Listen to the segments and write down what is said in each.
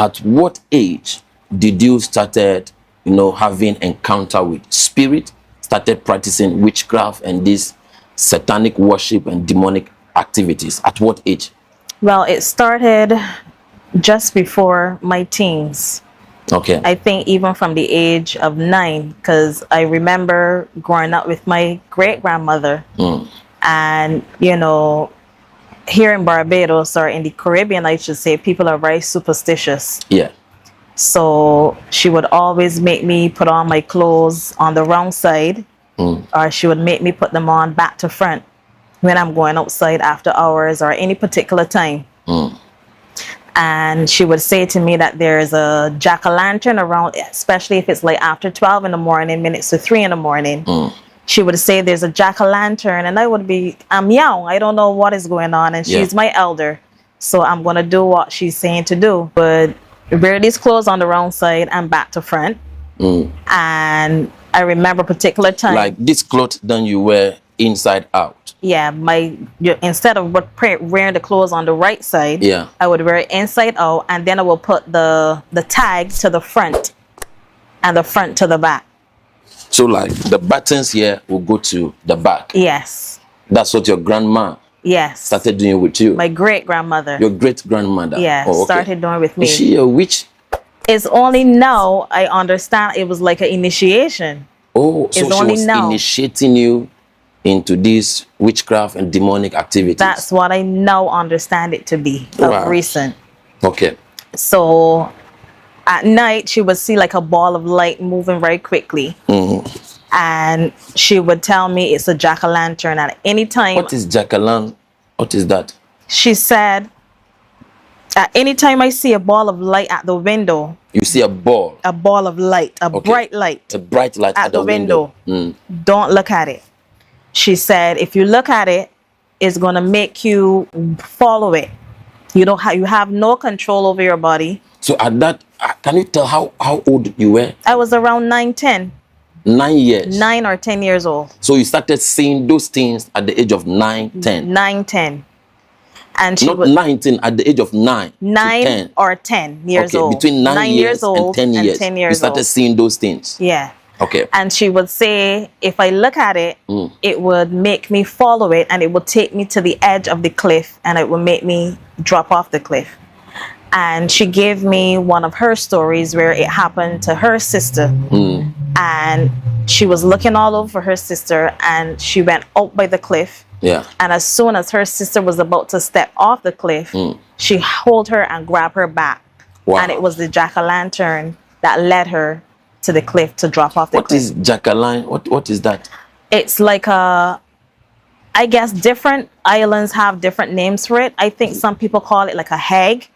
At what age did you started, having encounter with spirit, started practicing witchcraft and this satanic worship and demonic activities? At what age? Well, it started just before my teens. Okay. I think even from the age of 9, because I remember growing up with my great-grandmother. And, here in Barbados, or in the Caribbean, I should say, people are very superstitious. Yeah. So she would always make me put on my clothes on the wrong side, or she would make me put them on back to front when I'm going outside after hours or any particular time. And she would say to me that there's a jack-o'-lantern around, especially if it's like after 12 in the morning, minutes to 3 in the morning. She would say there's a jack-o'-lantern, and I would be, I'm young, I don't know what is going on, and she's my elder, so I'm going to do what she's saying to do. But wear these clothes on the wrong side and back to front. And I remember a particular time. Like this clothes, then you wear inside out. Yeah, instead of wearing the clothes on the right side, I would wear it inside out, and then I will put the tag to the front and the front to the back. So like the buttons here will go to the back. Yes. That's what your grandma started doing with you. My great-grandmother. Your great-grandmother. Yeah, started doing with me. Is she a witch? It's only now I understand it was like an initiation. Oh, so she was initiating you into this witchcraft and demonic activities. That's what I now understand it to be of recent. Okay. So at night, she would see like a ball of light moving very quickly. And she would tell me it's a jack-o'-lantern at any time. What is jack-o'-lantern? What is that? She said, at any time I see a ball of light at the window. You see a ball? A ball of light, bright light. A bright light at the window. Don't look at it. She said, if you look at it, it's going to make you follow it. You have no control over your body. So at that, can you tell how old you were? I was around 9, 10. 9 years? 9 or 10 years old. So you started seeing those things at the age of 9, 10? 9, 10. And she Not 19, at the age of 9 9 to 10. or 10 years old. Between 9 years old and 10 years. 10 years you started old. seeing those things? Yeah. Okay. And she would say, if I look at it, it would make me follow it, and it would take me to the edge of the cliff, and it would make me drop off the cliff. And she gave me one of her stories where it happened to her sister. And she was looking all over her sister, and she went out by the cliff. Yeah. And as soon as her sister was about to step off the cliff, she held her and grabbed her back. Wow. And it was the jack-o'-lantern that led her to the cliff to drop off the cliff. What is jack-o'-lantern? What is that? It's like I guess different islands have different names for it. I think some people call it like a hag.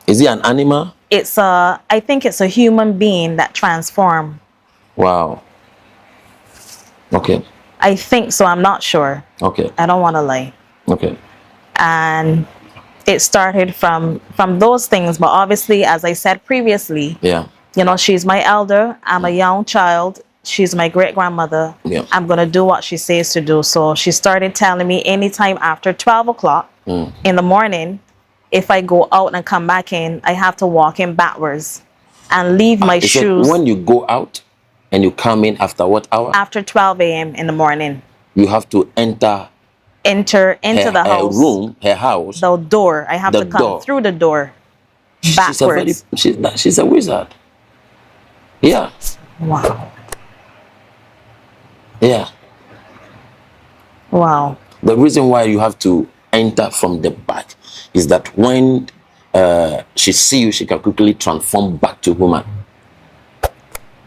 Is it an animal? I think it's a human being that transforms. Wow. Okay. I think so. I'm not sure. Okay. I don't want to lie. Okay. And it started from those things. But obviously, as I said previously, she's my elder. I'm a young child. She's my great-grandmother. Yeah. I'm going to do what she says to do. So she started telling me anytime after 12 o'clock in the morning, if I go out and come back in, I have to walk in backwards and leave my shoes. When you go out and you come in after what hour? After 12 a.m. in the morning. You have to enter into the house. Her room, her house. The door. I have to come through the door backwards. She's a wizard. Yeah. Wow. Yeah. Wow. The reason why you have to enter from the back is that when she sees you, she can quickly transform back to human.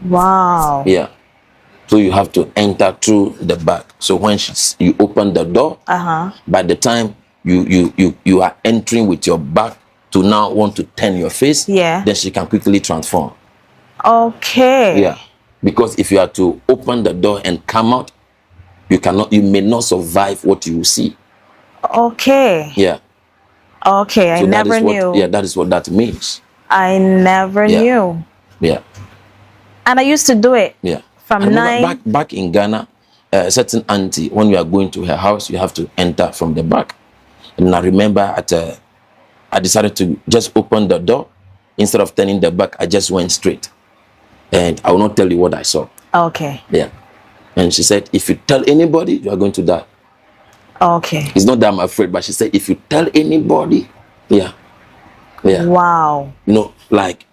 Wow. Yeah. So you have to enter through the back. So when you open the door, by the time you are entering with your back to now want to turn your face, then she can quickly transform. Okay. Yeah. Because if you are to open the door and come out, you may not survive what you will see. Okay. Yeah. Okay, so I never knew. Yeah, that is what that means. I never knew. Yeah. And I used to do it. Yeah. From 9. Back in Ghana, a certain auntie, when you are going to her house, you have to enter from the back. And I remember I decided to just open the door instead of turning the back, I just went straight. And I will not tell you what I saw. Okay. Yeah. And she said, if you tell anybody, you are going to die. Okay. It's not that I'm afraid, but she said, if you tell anybody, yeah. Yeah. Wow. You know, like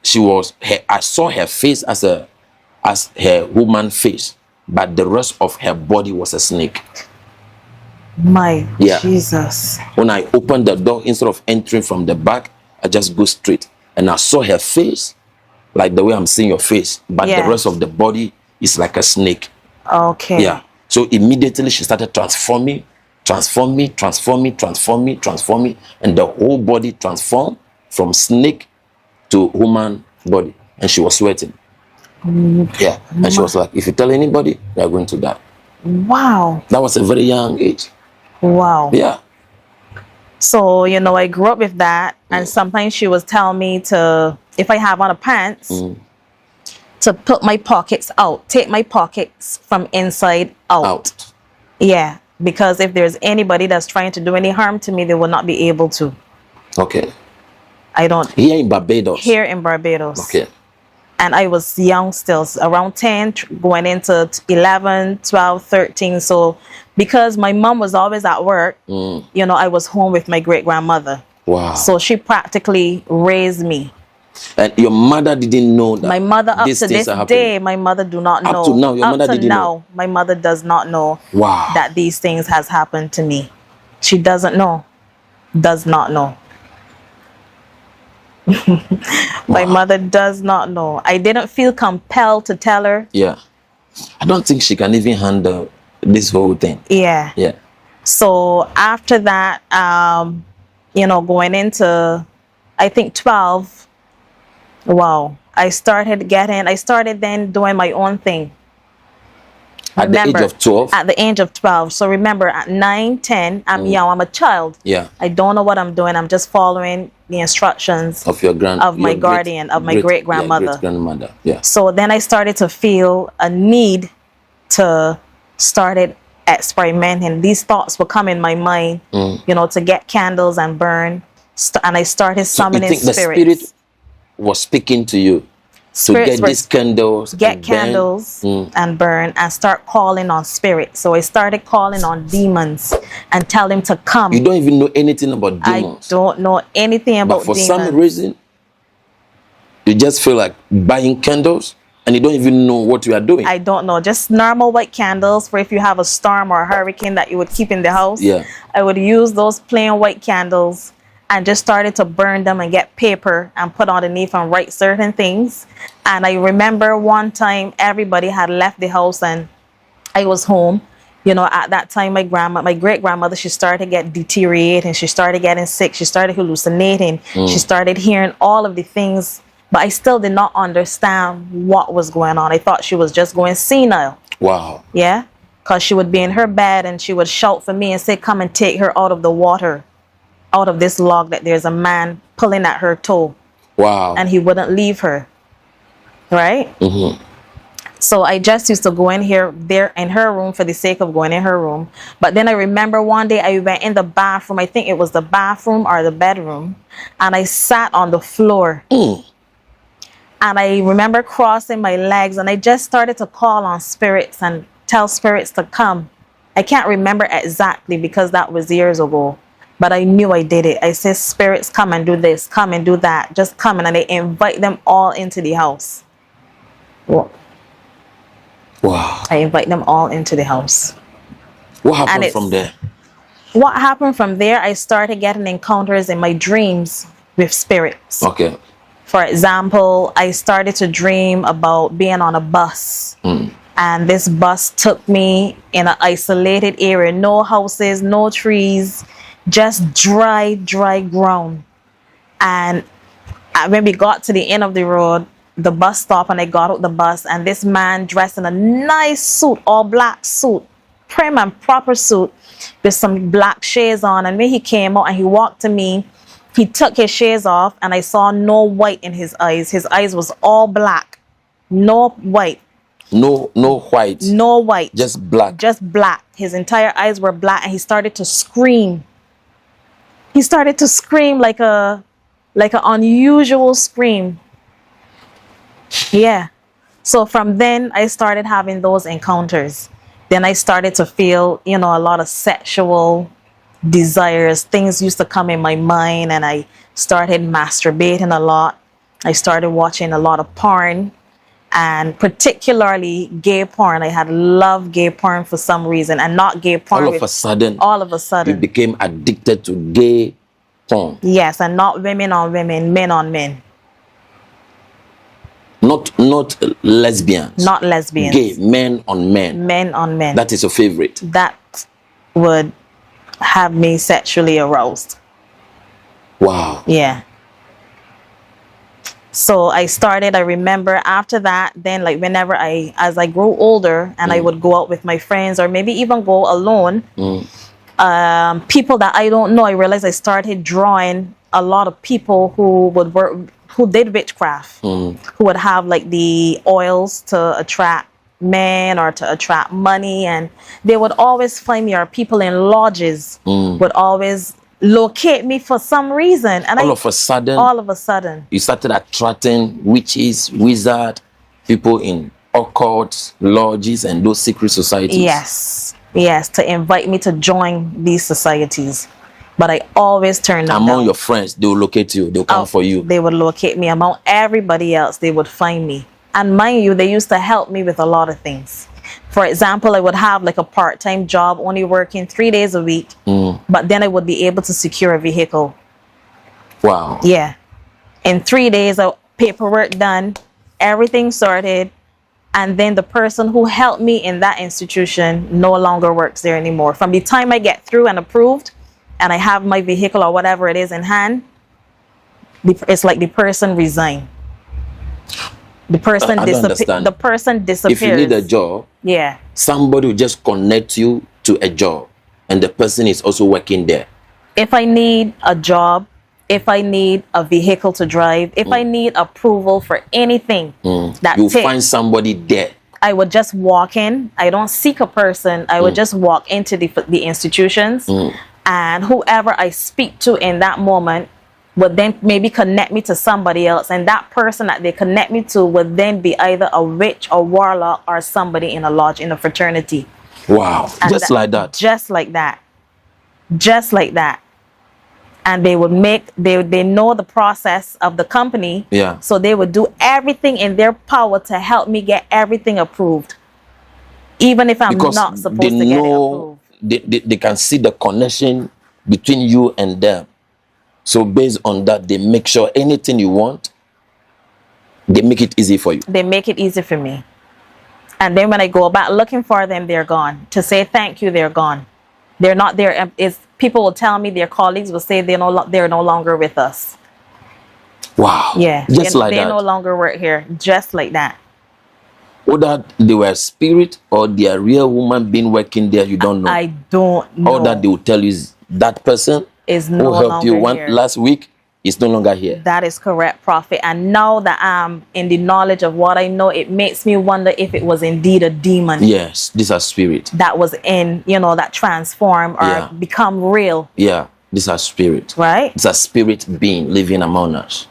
I saw her face as her woman face, but the rest of her body was a snake. My Jesus. When I opened the door, instead of entering from the back, I just go straight. And I saw her face, like the way I'm seeing your face, but the rest of the body is like a snake. Okay. Yeah. So immediately she started transforming, and the whole body transformed from snake to human body. And she was sweating. Yeah. And she was like, if you tell anybody, you are going to die. Wow. That was a very young age. Wow. Yeah. So, you know, I grew up with that. And sometimes she was telling me to, if I have on a pants, to put my pockets out. Take my pockets from inside out. Yeah. Because if there's anybody that's trying to do any harm to me, they will not be able to. Okay. I don't. Here in Barbados? Here in Barbados. Okay. And I was young still, around 10, going into 11, 12, 13. So because my mom was always at work, you know, I was home with my great-grandmother. Wow. So she practically raised me. And your mother didn't know that? My mother, up to this day, my mother do not know. Up to now, your mother didn't know? My mother does not know wow. that these things has happened to me. She doesn't know. Does not know. My mother does not know. I didn't feel compelled to tell her. Yeah. I don't think she can even handle this whole thing. Yeah. Yeah. So after that, you know, going into, I think 12, wow, I started then doing my own thing. At the age of 12? At the age of 12. So remember, at 9, 10, I'm young, I'm a child. Yeah. I don't know what I'm doing. I'm just following the instructions of your my guardian, of my great-grandmother. Yeah, great-grandmother. Yeah. So then I started to feel a need to start experimenting. These thoughts would come in my mind, you know, to get candles and burn. And I started summoning spirits. The spirit was speaking to you to get these candles, and burn, and start calling on spirits. So I started calling on demons and tell them to come. You don't even know anything about demons. I don't know anything about demons. But for some reason, you just feel like buying candles and you don't even know what you are doing. I don't know. Just normal white candles for if you have a storm or a hurricane that you would keep in the house. Yeah. I would use those plain white candles and just started to burn them and get paper and put underneath and write certain things. And I remember one time everybody had left the house and I was home. You know, at that time, my great-grandmother, she started to get deteriorating. She started getting sick. She started hallucinating. She started hearing all of the things, but I still did not understand what was going on. I thought she was just going senile. Wow. Yeah? Because she would be in her bed and she would shout for me and say, come and take her out of the water, out of this log that there's a man pulling at her toe. Wow. And he wouldn't leave her. Right? So I just used to go in there in her room for the sake of going in her room. But then I remember one day I went in the bathroom. I think it was the bathroom or the bedroom. And I sat on the floor. And I remember crossing my legs and I just started to call on spirits and tell spirits to come. I can't remember exactly because that was years ago. But I knew I did it. I said, spirits, come and do this, come and do that. Just come. And I invite them all into the house. Wow. I invite them all into the house. What happened from there? What happened from there, I started getting encounters in my dreams with spirits. Okay. For example, I started to dream about being on a bus. And this bus took me in an isolated area. No houses, no trees, just dry ground. And when we got to the end of the road, the bus stop, and I got out the bus, and this man dressed in a nice suit, all black suit, prim and proper suit, with some black shades on. And when he came out and he walked to me, he took his shades off, and I saw no white in his eyes. His eyes was all black, no white. No white. No white. Just black. Just black. His entire eyes were black, and he started to scream. He started to scream like a like an unusual scream. Yeah. So from then I started having those encounters. Then I started to feel, you know, a lot of sexual desires. Things used to come in my mind, and I started masturbating a lot. I started watching a lot of porn, and particularly gay porn. I had loved gay porn for some reason, and not gay porn. All of a sudden, you you became addicted to gay porn. Yes, and not women on women, men on men. Not lesbians. Not lesbians. Gay, men on men. Men on men. That is your favorite. That would have me sexually aroused. Wow. Yeah. So I remember after that, then like whenever as I grew older and I would go out with my friends or maybe even go alone, people that I don't know, I realized I started drawing a lot of people who did witchcraft, who would have like the oils to attract men or to attract money, and they would always find me, or people in lodges would always locate me for some reason, and all of a sudden you started attracting witches, wizards, people in occult lodges and those secret societies. Yes, to invite me to join these societies. But I always turned them among down. Your friends, they will locate you, they'll come for you. They would locate me. Among everybody else, they would find me. And mind you, they used to help me with a lot of things. For example, I would have like a part-time job, only working 3 days a week, but then I would be able to secure a vehicle. Wow. Yeah. In 3 days, paperwork done, everything sorted, and then the person who helped me in that institution no longer works there anymore. From the time I get through and approved, and I have my vehicle or whatever it is in hand, it's like the person resigned. The person disappears. If you need a job, somebody will just connect you to a job, and the person is also working there. If I need a job, if I need a vehicle to drive, if I need approval for anything, you'll find somebody there. I would just walk in. I don't seek a person. I would just walk into the institutions, and whoever I speak to in that moment would then maybe connect me to somebody else, and that person that they connect me to would then be either a witch or warlock or somebody in a lodge, in a fraternity. Wow. And just like that. Just like that. Just like that. And they would they know the process of the company. Yeah. So they would do everything in their power to help me get everything approved. Even if I'm not supposed to get it approved. They can see the connection between you and them. So based on that, they make sure anything you want, they make it easy for you. They make it easy for me. And then when I go back looking for them, they're gone. To say thank you, they're gone. They're not there. People will tell me, their colleagues will say they're no longer with us. Wow. Yeah. Just like that. They no longer work here. Just like that. Whether they were spirit or they are real woman being working there, you don't know. I don't know. All that they will tell you is that person is no who helped longer you here. last week is no longer here. That is correct, Prophet. And now that I'm in the knowledge of what I know, it makes me wonder if it was indeed a demon. Yes, these are spirit. That was that transform or become real. Yeah, these are spirit. Right? It's a spirit being living among us.